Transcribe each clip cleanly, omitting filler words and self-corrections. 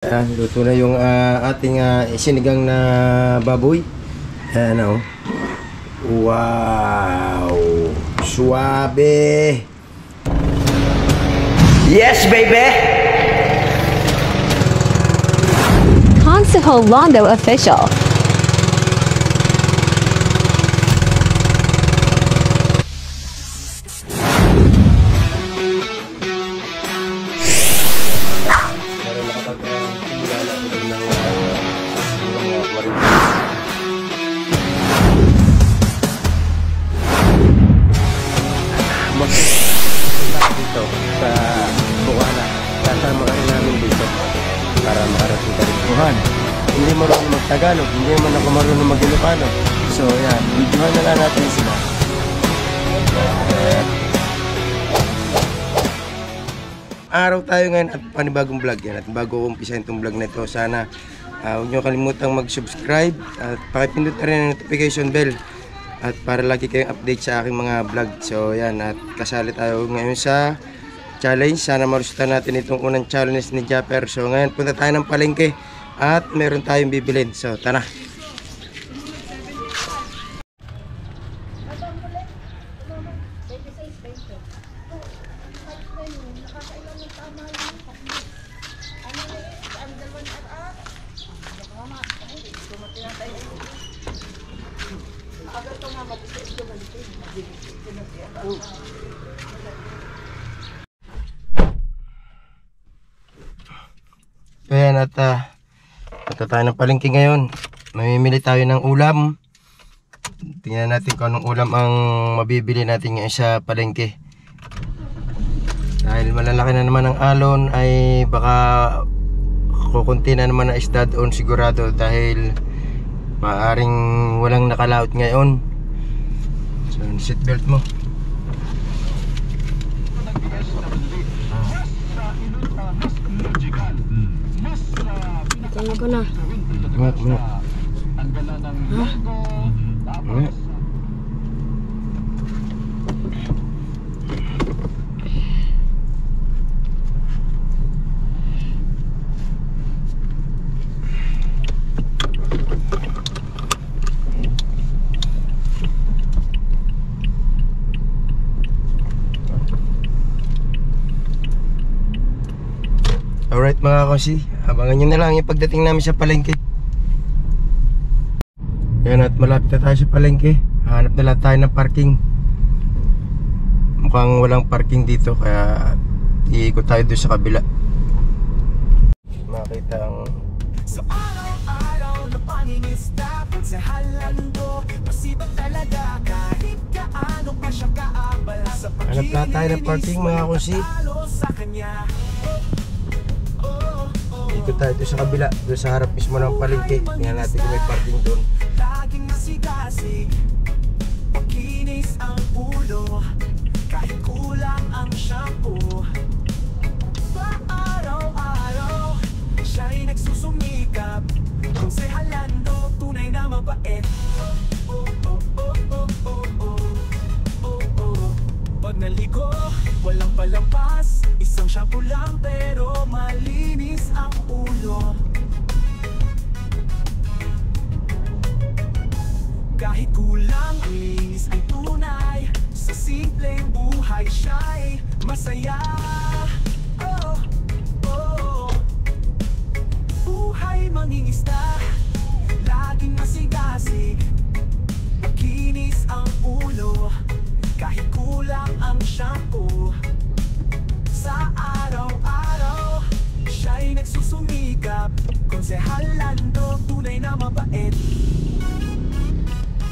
Luto na yung ating sinigang na baboy. Ayan o. Wow! Suabe! Yes, baby! Consejo Londo Official. Dito sa Buwana, kasama rin namin dito para makarating ka rin Buwan. Hindi marunong mag-Tagalog, hindi naman ako marunong mag-Ilocano. So yan, videohan na lang natin sila. Araw tayo ngayon at panibagong vlog yan. At bago umpisahin itong vlog na ito, sana huwag nyo kalimutang mag-subscribe at pakipindot na rin ang notification bell at para lagi kayong update sa aking mga vlog. So yan, at kasali tayo ngayon sa challenge. Sana marusutan natin itong unang challenge ni Japper. So ngayon punta tayo ng palengke at meron tayong bibilin. So tara. Ayan, at punta tayo ng palengke ngayon. Mamimili tayo ng ulam. Tingnan natin kung anong ulam ang mabibili natin ngayon sa palengke. Dahil malalaki na naman ang alon, ay baka kukunti na naman ang isda doon sigurado, dahil maaring walang nakalaot ngayon. So, seatbelt mo. Tama ko na. Alright mga kasi, abangan nyo na lang yung pagdating namin sa palengke. Yan, at malapit na tayo sa palengke. Hanap na lang tayo ng parking. Mukhang walang parking dito, kaya iikot tayo doon sa kabila. Makita ang Sa araw-araw na pangingisda, pagsahalando, masipag talaga kahit kaano pa siya kaabala sa pagkikinis. hanap na tayo ng parking mga kusi. Sa kanya. Ikot tayo doon sa kabila, doon sa harap mismo ng palengke. Tingnan natin kung may parking doon. Laging masigasig, pakinis ang ulo, kahit kulang ang shampoo. Pa-araw-araw, siya'y nagsusumikap, konsehalando, tunay na mabait. Pag naliko, walang palampas, isang shampoo lang pero malinis ang ulo. Kahit kulang, linis ang tunay, sa simpleng buhay siya'y masaya. Oh, oh. Buhay mangingisda, laging masigasig, makinis ang ulo, kahit kulang ang shampoo. Sa araw-araw, siya'y nagsusumikap, konsehalando, tunay na mabait.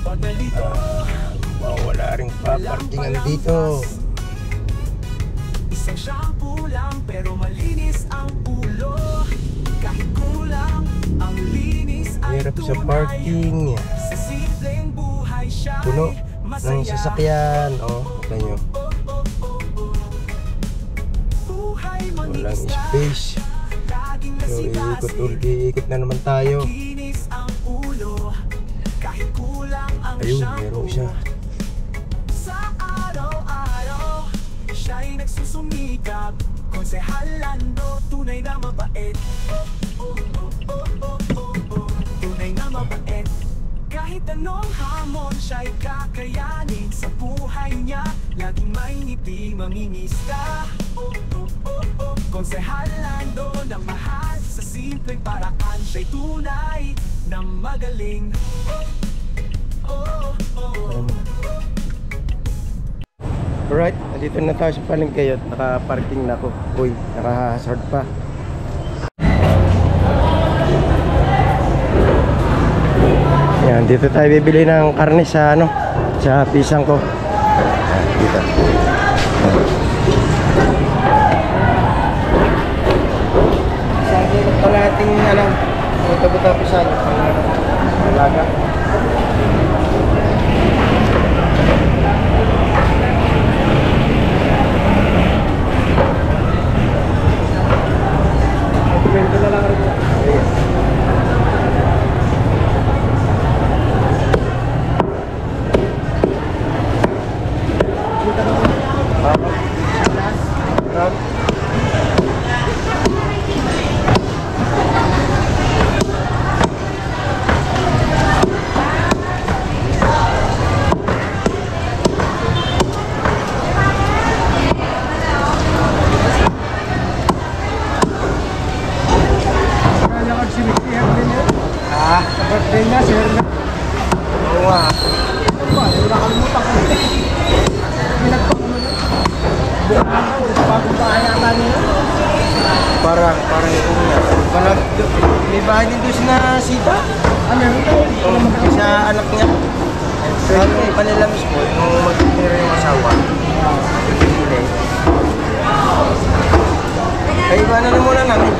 Pag nalito, Wala ring pa-parkingan dito. isang shampoo lang pero malinis ang ulo, kahit kulang ang linis ay Hirap sa tunay. parking. Sa simpleng buhay siya'y Puno ng masaya. sasakyan. Tignan nyo. Buhay Walang mangingisda, space. laging So masigasig, iikot na naman tayo. kinis ang ulo, kahit kulang ang Ayun, shampoo. meron siya. Sa araw-araw, siya'y nagsusumikap, konsehalando, tunay na mabait. anong hamon siya'y kakayanin sa buhay niya. Laging may ngiti mangingista. Konsehal Lando na mahal sa simpleng paraan, siya'y tunay na magaling. Alright, dito na tayo sa palengke at naka-parking na ako. Uy, naka-hazard pa. Yan, dito tayo bibili ng karne sa sa pisang ko. Dito. Isang kilo kalating buta-buta pisang. Alaga. Birthday niya, sir. Oo nga. Nakalimutan ko. Bagong bahay ata niya. Parang ito nga. May bahay din doon na sita. Meron tayo. Sa anak niya. Sabi pa nila mismo, nung magtitira yung asawa. Kaya iba na muna namin.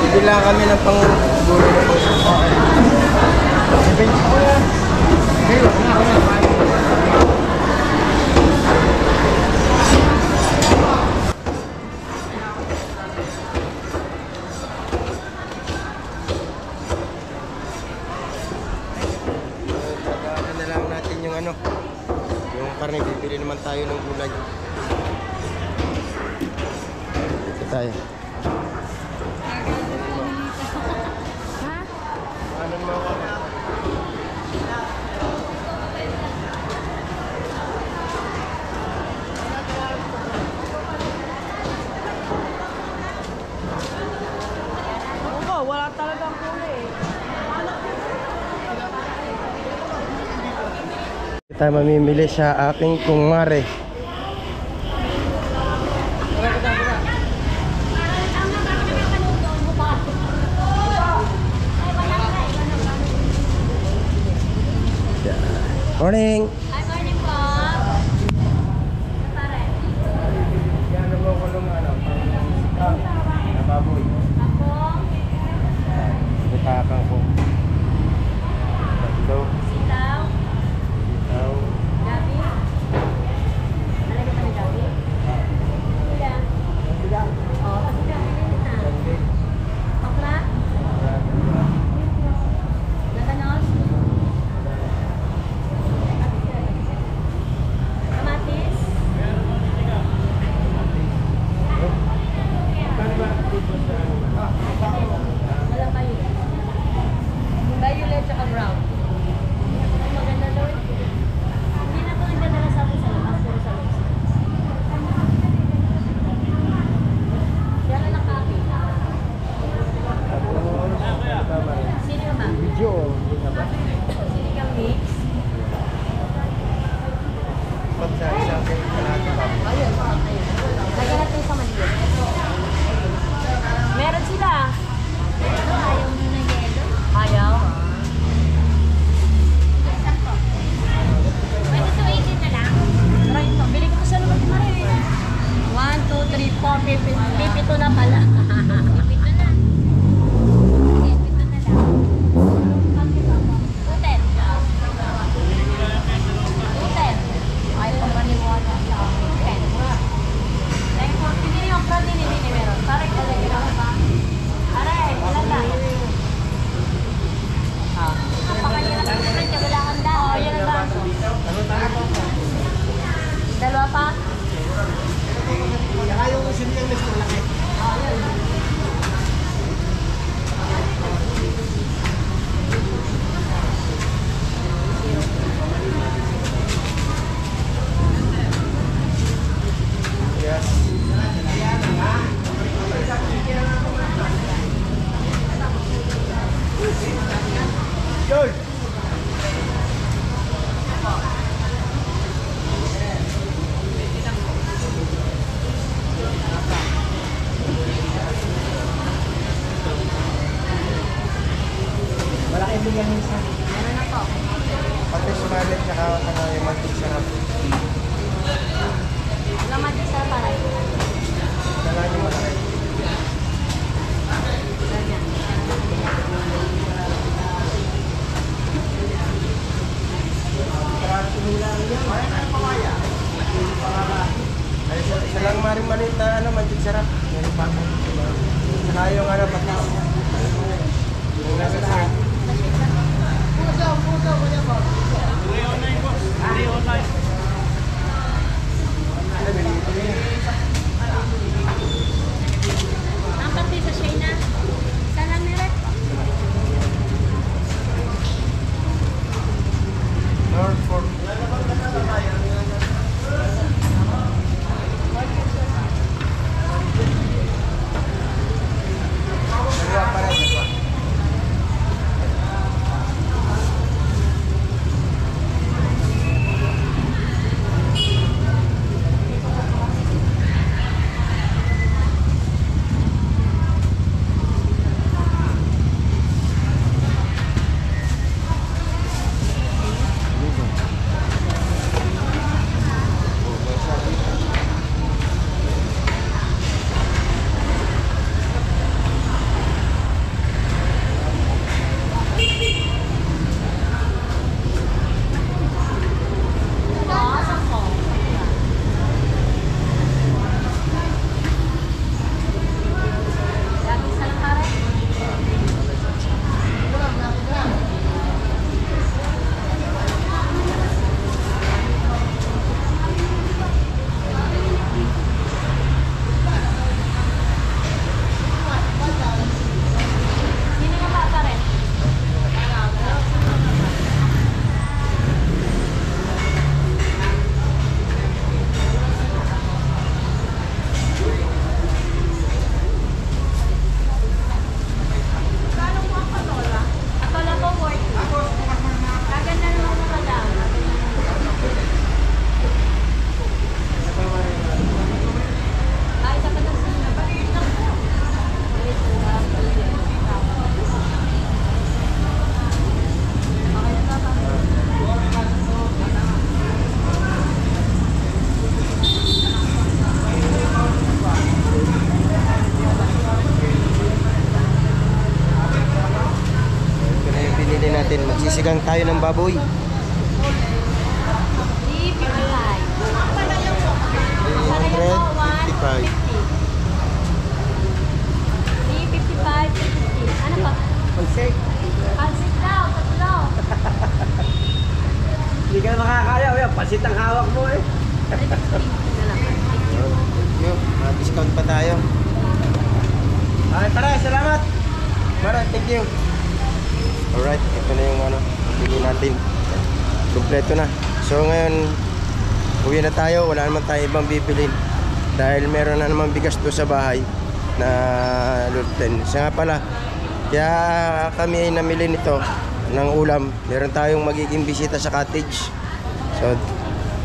Bila kami ng pang-guro na po. Na lang natin yung yung karne, bibili naman tayo ng gulay. Dito tayo. Wala talagang kulay. Tayo mamimili sa aking kumare. Morning! Hi, morning po. Pare. Yan mo ko nung na baboy. Ako. Butakang ko. Tatlo. Sitaw. Ikaw. Gabi. Nalagay pa ng gabi. Kuya. Oo, kasi gabi na yun na. Okra. Laganos. Longaniza. Meron na po. Pati sumalit tsaka yung mantik sarap. Laman din sa paray. Kailangan yung malaki. Ganyan. Ay, isa lang maring maliit na mantik sarap. Meron pa ako. Tsaka yung pati. Yung nasa sa Ang pati sa Shayna. Sana meron. North Fork. Dalawa pa rin, dalawa. Lagi sa paray. Sino nga ba paray? Atola po, 40. Kaganda naman mo madam. Ay, sa patasin na ba? Okay na ba? Ito na yung pinili natin. Magsisigang tayo ng baboy. Di 55. Parang po, 150. 355, 350. Ano pa? Pansik. Pansit daw, tatlo. Hindi ka makakaya. Uy, pansit ang hawak mo eh. 350 na lang. Yun, discount pa tayo. Ay, tara, salamat. Mara, thank you. Alright, ito na yung bili natin. Kompleto na. So ngayon, uwi na tayo. Wala naman tayo ibang bibilin. Dahil meron na naman bigas to sa bahay na lulten. Siya nga pala, kaya kami ay namili nito ng ulam. Meron tayong magiging bisita sa cottage. So,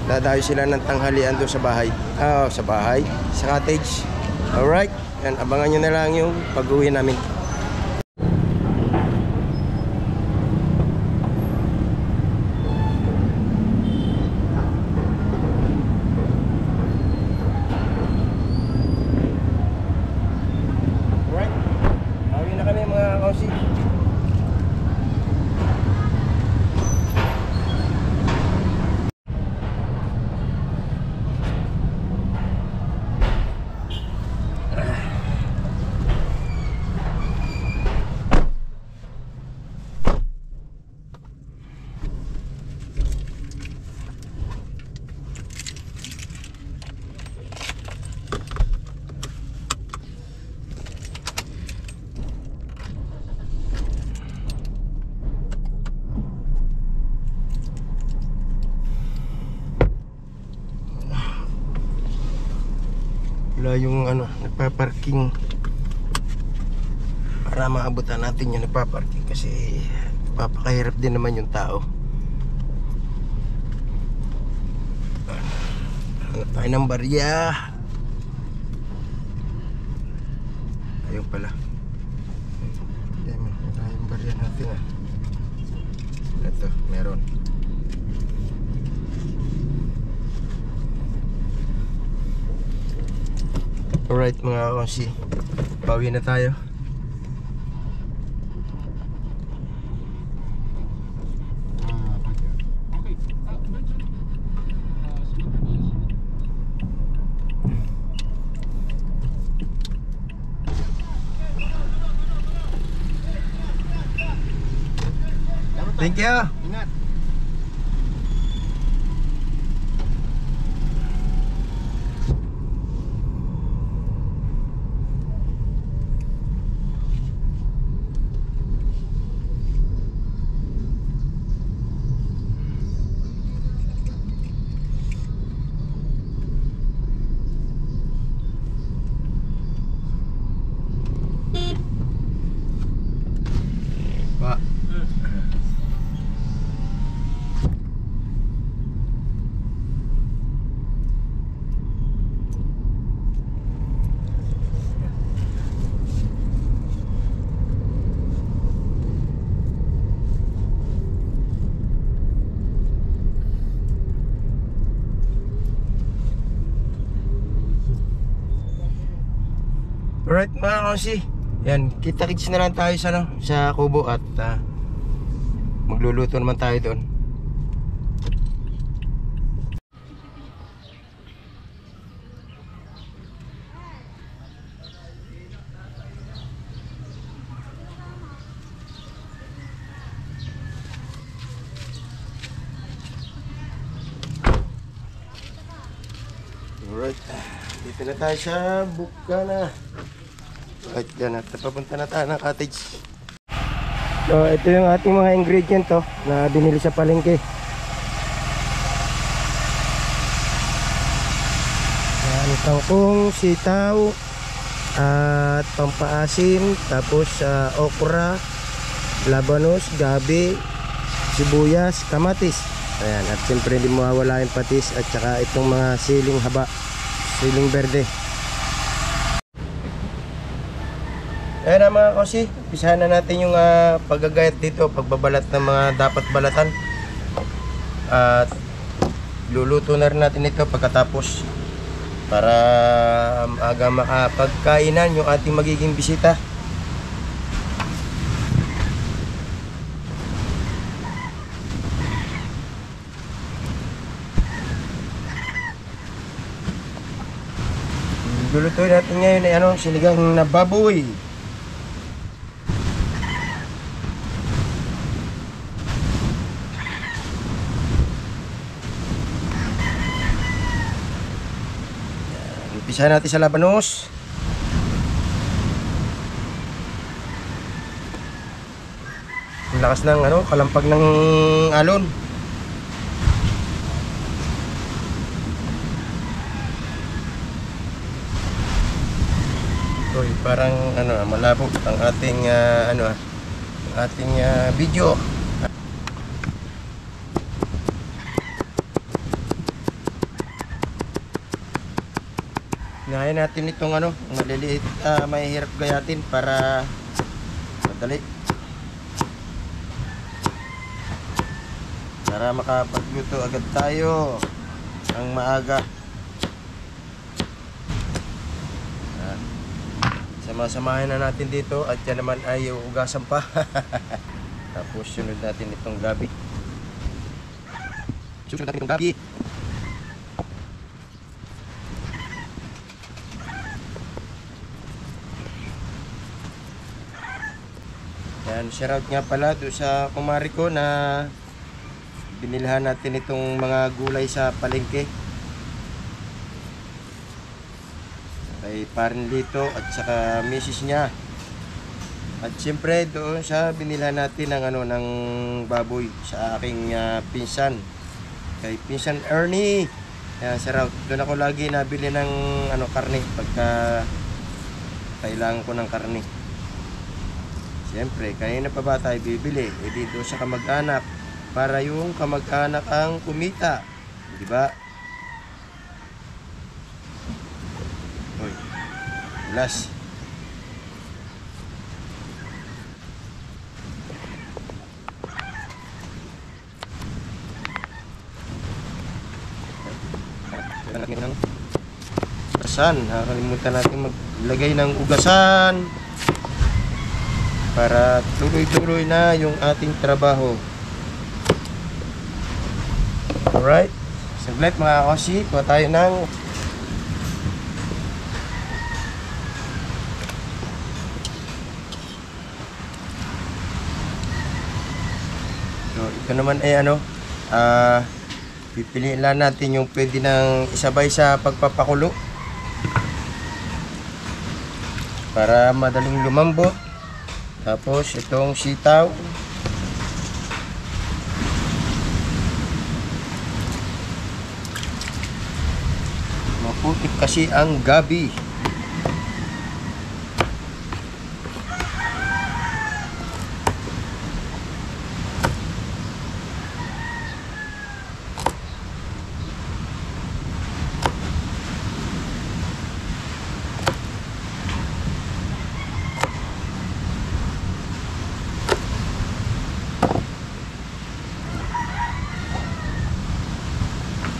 dadayo sila ng tanghalian doon sa bahay. Sa cottage. Alright, yan, abangan nyo na lang yung pag-uwi namin. Alright, uwi na kami mga kausi. Wala yung nagpa-parking para maabutan natin yung nagpa-parking kasi papakahirap din naman yung tao. Hanap tayo ng barya. Ayun pala. Wala yung barya natin Ito, meron. Alright mga konsi, pauwi na tayo. Thank you. Ingat. Pa. Alright mga konsi, yan, kita-kits na lang tayo sa, sa Kubo at magluluto naman tayo doon. Alright, dito na tayo sa Bukana. Right, dyan at papunta na tayo ng cottage. So, ito yung ating mga ingredient na binili sa palengke. Yan, kangkong, sitaw, at pampaasim, tapos okra, labanos, gabi, sibuyas, kamatis. Ayan, at siyempre hindi mawawala yung patis at saka itong mga siling haba, siling berde. Ayan na mga kosi, umpisahan na natin yung paggagayat dito, pagbabalat ng mga dapat balatan. At luluto na rin natin ito pagkatapos para aga makapagkainan yung ating magiging bisita. Lulutuin natin ngayon ay sinigang na baboy. Umpisa natin sa labanos. Ang lakas ng kalampag ng alon. Oy, parang malabo ang ating video. Ngayon natin itong maliliit, mahihirap gayatin para madali. Para makapagluto agad tayo ang maaga. Sama-samahin na natin dito at yan naman ay ugasan pa. Tapos sunod natin itong gabi. Susunod natin itong gabi. Yan, shoutout nga pala doon sa kumari ko na binilhan natin itong mga gulay sa palengke. Kay Parin Lito at saka misis niya. At siyempre doon sa binilhan natin ng baboy sa aking pinsan. Kay pinsan Ernie. Yan, shoutout. Doon ako lagi nabili ng karne pagka kailangan ko ng karne. Siyempre, kanina pa ba tayo bibili? E dito sa kamag-anak para yung kamag-anak ang kumita. Di ba? Hoy. Last. Lagyan natin ng ugasan. Nakakalimutan natin maglagay ng ugasan para tuloy-tuloy na yung ating trabaho. Alright. Saglit mga kasi, kuha tayo ng ito naman ay pipiliin lang natin yung pwede nang isabay sa pagpapakulo para madaling lumambot. Tapos itong sitaw, maputik kasi ang gabi.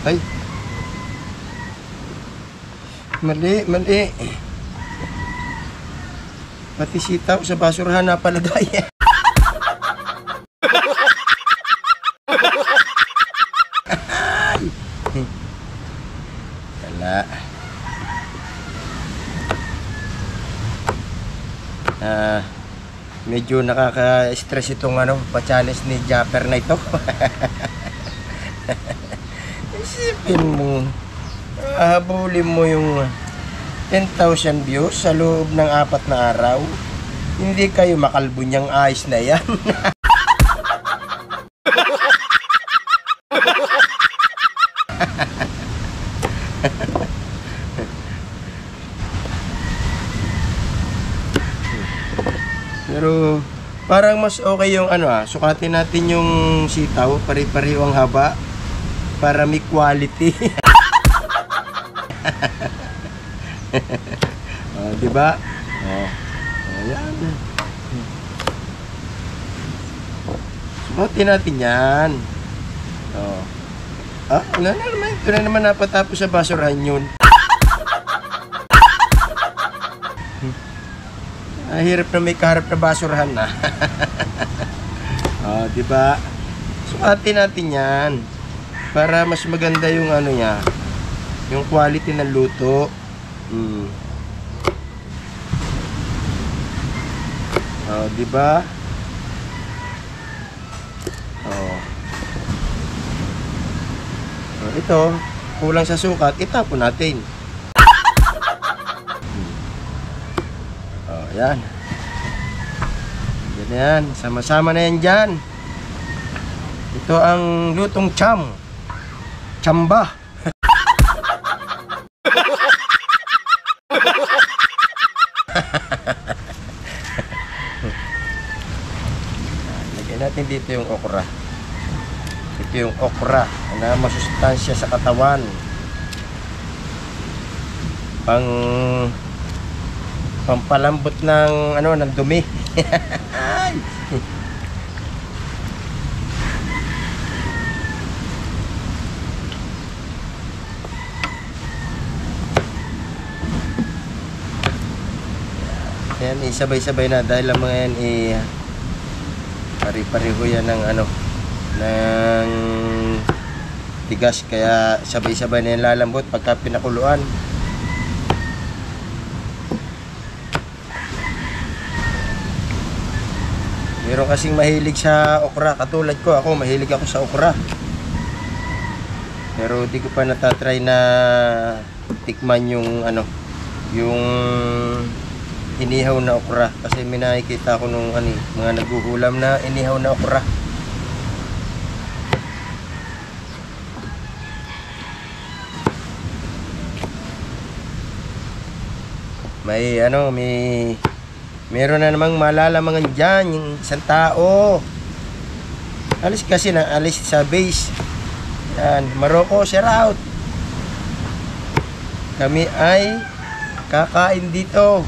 Ay, mali. Pati sitaw sa basurahan na palagay. Wala. Medyo nakaka-stress itong pa-challenge ni Japper na ito. Isipin mo, habulin mo yung 10,000 views sa loob ng 4 na araw. Hindi kayo makalbo niyang ayos na yan. Pero parang mas okay yung sukatin natin yung sitaw, pare-pareho ang haba para may quality. Diba? Ayan. Sukatin natin yan. Wala na naman. Ito na naman napatapos sa basurahan yun. Hirap na may kaharap na basurahan na. Diba? Sukatin natin yan para mas maganda yung niya, yung quality ng luto. Diba? Ito, kulang sa sukat, itapon natin. Yan. Yan. Sama-sama na yan dyan. Ito ang lutong Chamba. Lagyan natin dito yung okra. Ito yung okra na masustansya sa katawan. Pampalambot ng ng dumi. Yan, isabay-sabay na dahil ang mga yan pare-pareho yan ng ng tigas, kaya sabay-sabay na yan lalambot pagka pinakuluan. Meron kasing mahilig sa okra, katulad ko, ako mahilig ako sa okra. Pero di ko pa natatry na tikman yung yung inihaw na okra, kasi may nakikita ko nung mga naghuhulam na inihaw na okra. Meron na namang malalamangan dyan yung isang tao. Alis kasi na alis sa base. Yan, Maroko, shout out. Kami ay kakain dito.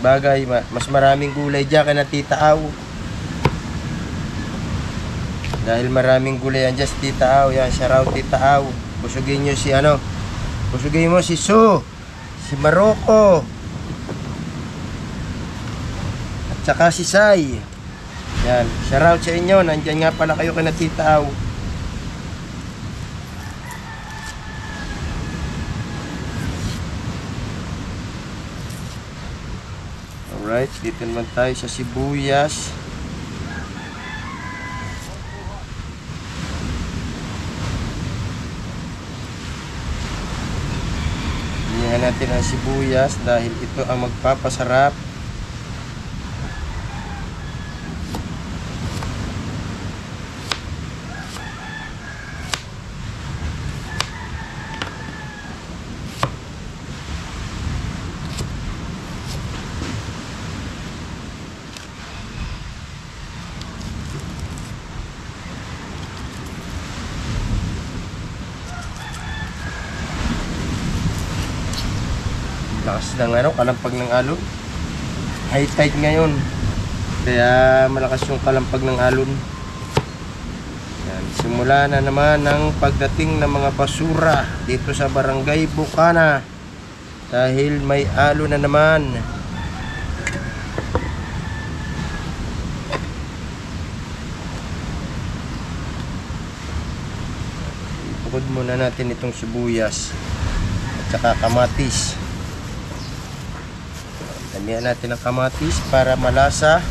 Bagay, mas maraming gulay dyan kaya na Tita Aw. Dahil maraming gulay yan dyan si Tita Au. Yan, shout out Tita Au. Busugin nyo si ano. Busugin mo si Su. Si Maroko. At saka si Sai. Yan, shout out sa inyo. Nandyan nga pala kayo kina Tita Au. Alright, dito naman tayo sa sibuyas. Hinihan natin ang sibuyas dahil ito ang magpapasarap. Lakas ng ano, kalampag ng alon. High tide ngayon. Kaya malakas yung kalampag ng alon. Yan, simula na naman ng pagdating ng mga basura dito sa Barangay Bukana. Dahil may alon na naman. Ibukod muna natin itong sibuyas at saka kamatis. Damihan natin ang kamatis para malasa.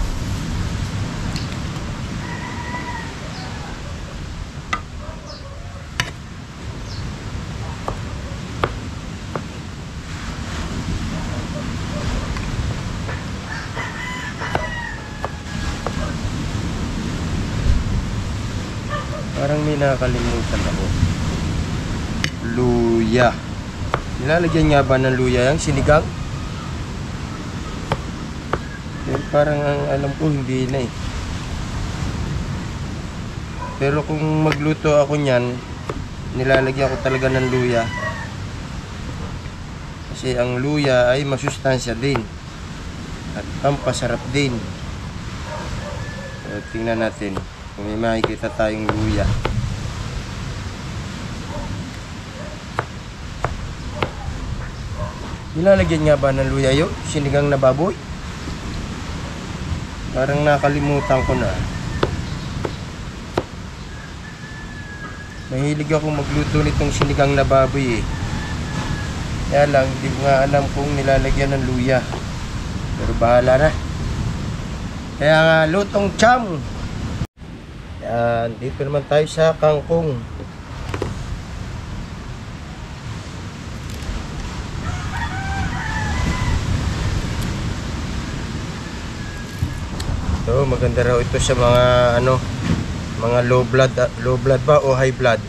Parang may nakakalimutan ako. Luya. Nilalagyan nga ba ng luya yung sinigang? Pero parang ang alam ko hindi na eh. Pero kung magluto ako niyan, nilalagyan ko talaga ng luya. Kasi ang luya ay masustansya din. At pampasarap din. So, tingnan natin kung may makikita tayong luya. Nilalagyan nga ba ng luya yun? Sinigang na baboy? Parang nakalimutan ko na. Mahilig ako magluto nitong sinigang na baboy eh. Kaya lang, hindi ko nga alam kung nilalagyan ng luya. Pero bahala na. Kaya nga, lutong cham! Yan, dito naman tayo sa kangkong. So, maganda raw ito sa mga ano, mga low blood ba o high blood.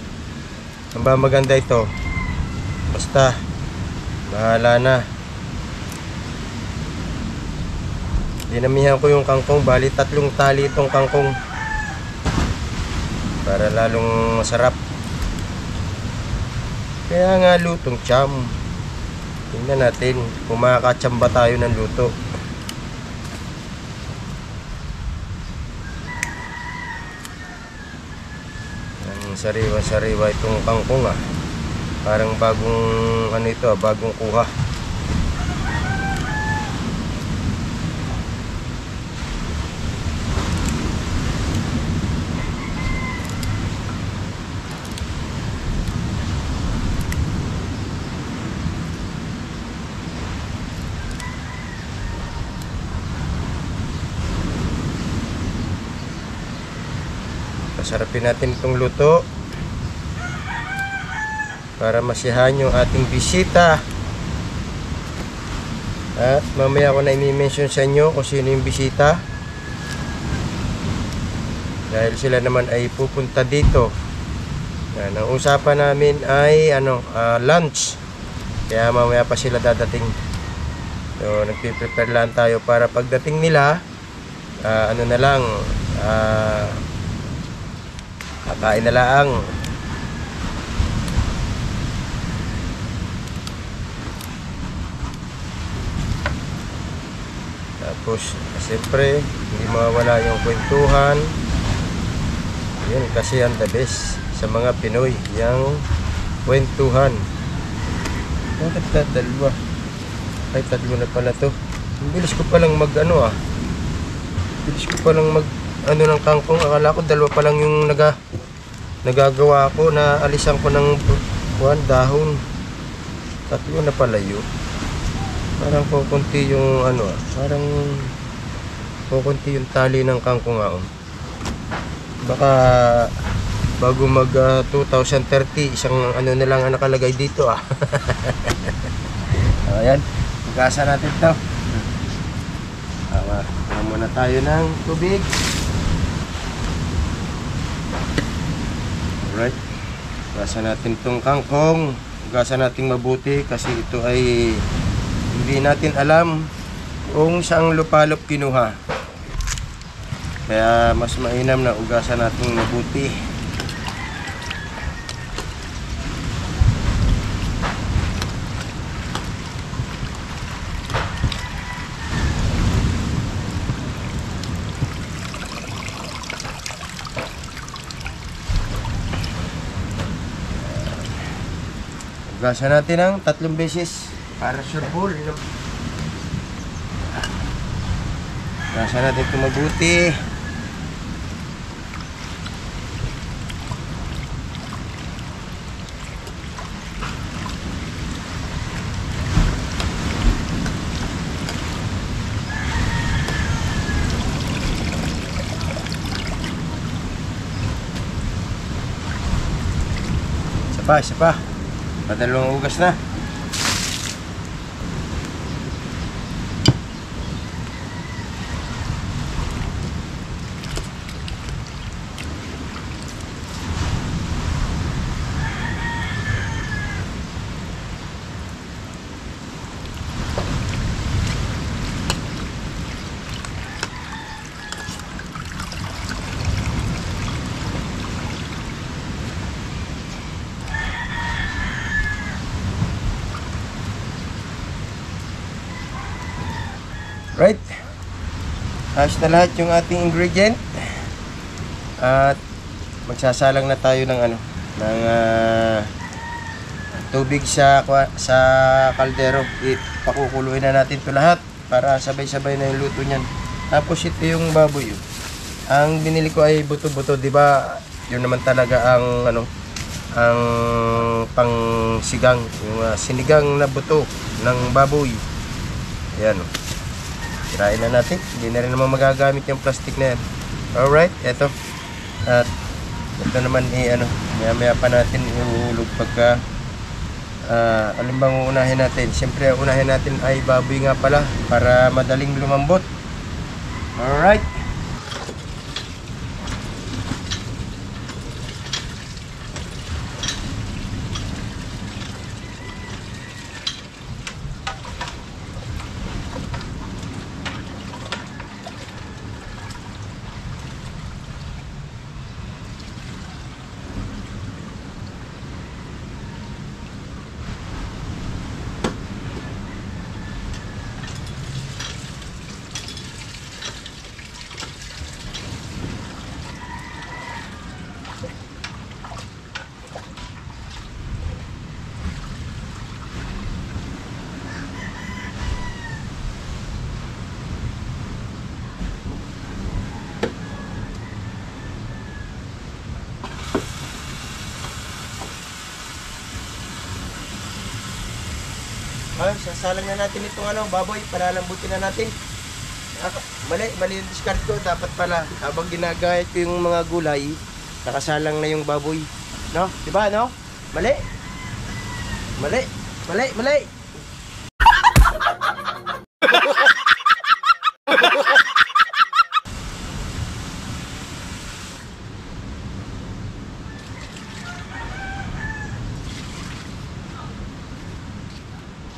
Ang ba maganda ito? Basta bahala na. Dinamihan ko yung kangkong, bali 3 tali itong kangkong para lalong masarap. Kaya nga lutong cham. Tingnan natin kung makakatsamba tayo ng luto. Sariwa-sariwa itong kangkong ah. Parang bagong ano ito ah, bagong kuha. Pasarapin natin itong luto para masiyahan yung ating bisita. At mamaya ko na i-mention sa inyo kung sino yung bisita, dahil sila naman ay pupunta dito. Yan, ang usapan namin ay lunch. Kaya mamaya pa sila dadating. So nagpiprepare lang tayo para pagdating nila na lang, kakain na lang. Tapos siyempre hindi mawawala yung kwentuhan, Yun kasi ang the best sa mga Pinoy, yung kwentuhan. Bakit ka dalawa? Ay, tatlo na pala to. Ang bilis ko palang mag bilis ko palang mag ng kangkong. Akala ko dalawa pa lang yung nagagawa ko, na alisan ko ng dahon. Tatlo na pala yun. Parang kukunti yung parang kukunti yung tali ng kangkong Baka bago mag 2030, isang na lang ang nakalagay dito Ayan, pagkasa natin to. Tama muna tayo ng tubig. Alright, pagkasa natin tong kangkong. Pagkasa natin mabuti kasi ito ay hindi natin alam kung saang lupalop kinuha. Kaya mas mainam na ugasan natin mabuti. Ugasan natin ng 3 beses para sure full. Ugasan natin ito mabuti. Isa pa. Padalawang ugas na. Right, ayos na lahat yung ating ingredient at magsasalang na tayo ng tubig sa kaldero. Ipakukuluin na natin ito lahat para sabay-sabay na yung luto niyan. Tapos ito yung baboy. Ang binili ko ay buto-buto, di ba? Yun naman talaga ang ang pangsigang, yung sinigang na buto ng baboy. Ayan Tirain na natin. Hindi na rin naman magagamit yung plastic na yan. Alright, eto. At ito naman maya-maya pa natin ihuhulog pagka alin bang uunahin natin. Siyempre, unahin natin ay baboy nga pala para madaling lumambot. Alright. Ay, sasalang na natin itong baboy, palalambutin na natin. Mali yung discard ko. Dapat pala, habang ginagayat ko yung mga gulay, nakasalang na yung baboy. No? Diba, no? Mali.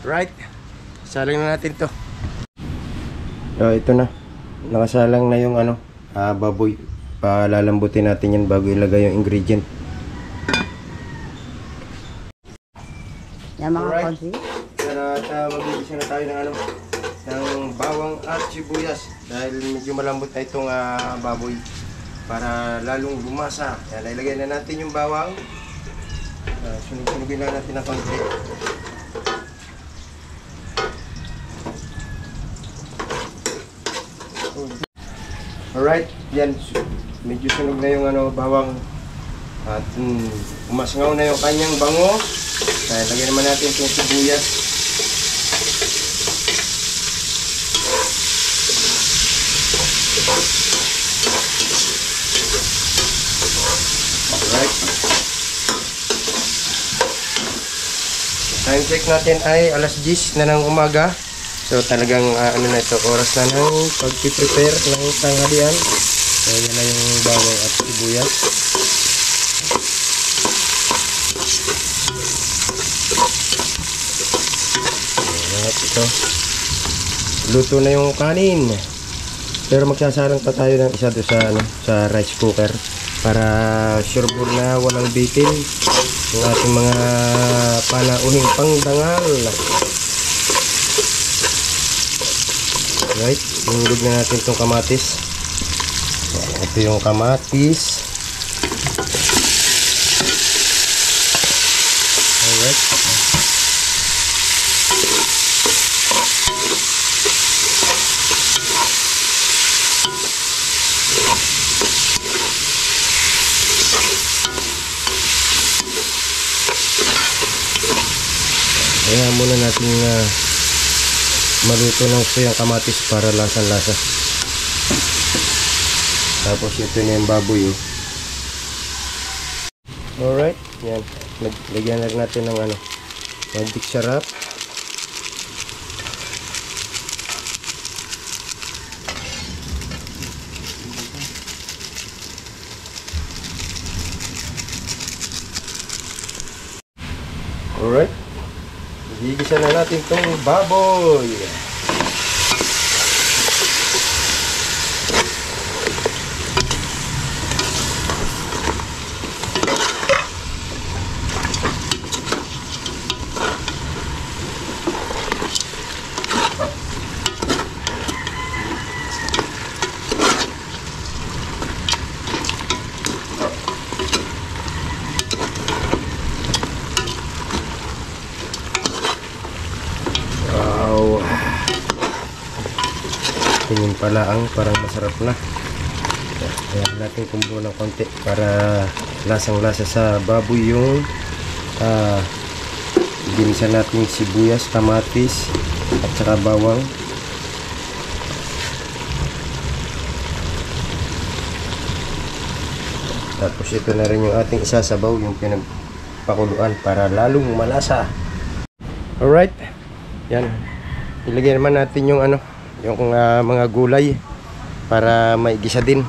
Right, salang na natin to. Ito na, nakasalang na yung baboy. Palalambutin natin yan bago ilagay yung ingredient. Yan mga Alright. konsi. At mag-iisa na tayo ng bawang at sibuyas dahil medyo malambot na itong baboy. para lalong lumasa. Yan, ilagay na natin yung bawang. Sunog-sunugin lang natin ng konti. Alright, yan. Medyo sunog na yung bawang. At umasngaw na yung kanyang bango. Kaya lagyan naman natin itong sibuyas. Alright. Time check natin ay alas 10 na ng umaga. So talagang na ito, oras na ng pag-prepare ng tanghalian. So yan na yung bawang at sibuyas. Alright, ito. Luto na yung kanin. Pero magsasarang pa tayo ng isa doon sa rice cooker para sure na walang bitin ng ating mga panauhing pangdangal. Right, hinulog na natin itong kamatis. Ito yung kamatis. Alright. Kaya muna natin maluto ng suyang kamatis para lasang-lasa. Tapos ito na yung baboy. Alright, yan. Lagyan na natin ng magic sarap. Alright. Gigisa na natin itong baboy. Tingin pala parang masarap na. Kaya natin kumbo ng konti para lasang-lasa sa baboy yung ginisa natin sibuyas, kamatis at saka bawang. Tapos ito na rin yung ating isasabaw, yung pinagpakuluan para lalong malasa. Alright, yan. Ilagay naman natin yung yung mga gulay para maigisa din.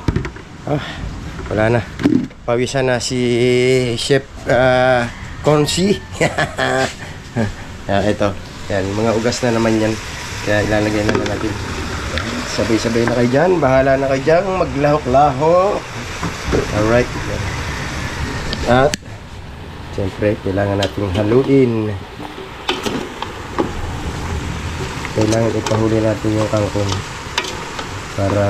Wala na. Pawisan na si Chef Consi. Ito. Yan, mga ugas na naman yan. Kaya ilalagay na natin. Sabay-sabay na kayo dyan. Bahala na kayo dyan. Maglahok-lahok. Alright. At siyempre, kailangan natin haluin. Kailangan ipahuli natin yung kangkong para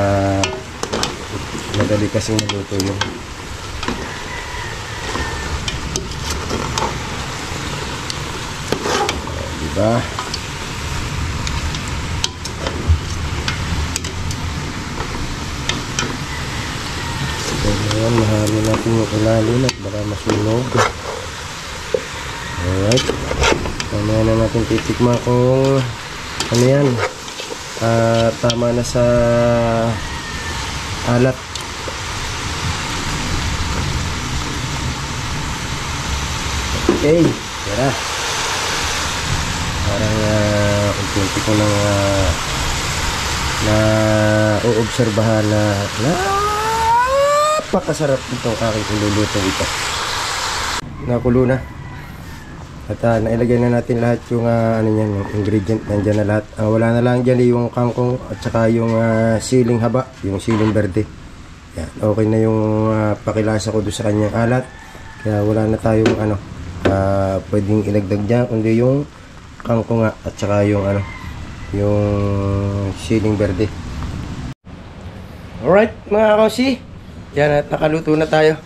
madali kasing maluto yun. Diba? Ngayon, mahalo natin yung ilalim at baka masunog. Alright. Mamaya na natin titikma kung yan, tama na sa alat. Okay, tara. Parang unti-unti ko nang uobserbahan na napakasarap itong aking iluluto ito. Nakulo na. At nailagay na natin lahat yung yung ingredient, nandiyan na lahat. Wala na lang dyan yung kangkong at saka yung siling haba, yung siling berde. Yan, okay na yung pakilasa ko doon sa kanyang alat. Kaya wala na tayong pwedeng ilagdag dyan, kundi yung kangkong at saka yung yung siling berde. Alright mga kausi, Yan, at nakaluto na tayo.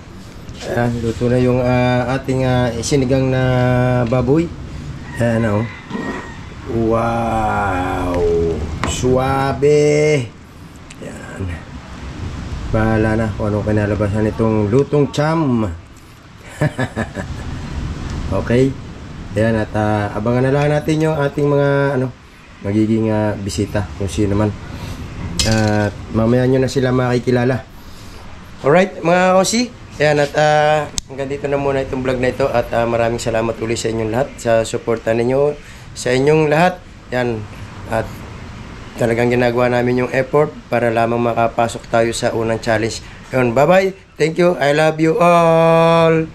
Ayan, luto na yung ating sinigang na baboy. Ayan, oh. Wow! Suabe! Ayan. Bahala na kung anong kinalabasan itong lutong cham. Okay? Ayan, at abangan na lang natin yung ating mga magiging bisita, kung sino man. At mamaya nyo na sila makikilala. Alright, mga kosi. Ayan, at hanggang dito na muna itong vlog na ito. At maraming salamat ulit sa inyong lahat, sa suporta ninyo, sa inyong lahat. Ayan, at talagang ginagawa namin yung effort para lamang makapasok tayo sa unang challenge. Ayan, bye-bye. Thank you. I love you all.